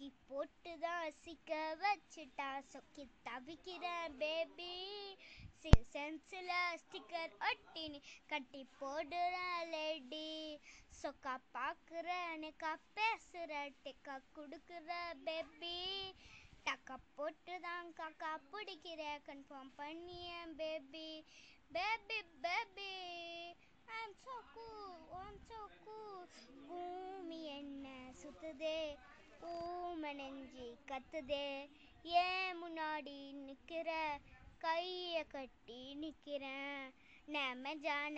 தூக்கி போட்டுதான் சிக்க வச்சுட்டா சொக்கி தவிக்கிறேன் பேபி சென்சில் ஸ்டிக்கர் ஒட்டினி கட்டி போடுறேன் லேடி சொக்கா பார்க்குறேன் எனக்கா பேசுகிற டெக்கா கொடுக்குற பேபி டக்கா போட்டு தான் காக்கா பிடிக்கிற கன்ஃபார்ம் பண்ணிய baby baby baby I'm so cool, I'm so cool. பூமி என்ன சுத்துதே நெஞ்சி கத்துதே ஏன் முன்னாடி நிக்கிற கைய கட்டி நிக்கிறேன் நமஜான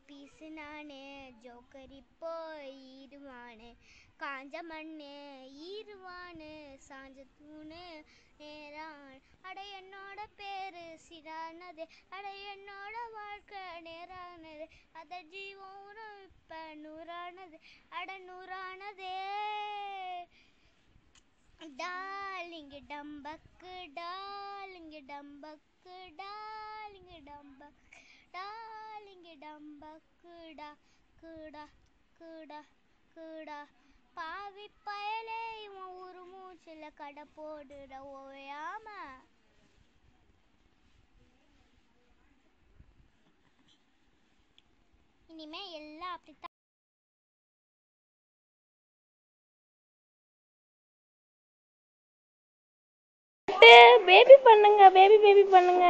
பீசு நானு ஜோக்கரி போயிருவானு காஞ்ச மண்ணு ஈருவானு சாஞ்ச தூணு நேரான் அட என்னோட பேரு சிறானது அட என்னோட வாழ்க்கை நேரானது அத ஜீவம் இப்ப நூறானது அட நூறானதே டாலிங்க டம்பக்கு டாலிங்க டம்பக்கு டாலிங்க டம்பக்கு டாலிங்க டம்பக்குடா குடா குடா குடா பாவி பயலே இவன் ஒரு மூச்சுல கடை போடுற ஓயாம இனிமே எல்லாம் அப்படித்தான் பேபி பண்ணுங்க பேபி பேபி பண்ணுங்க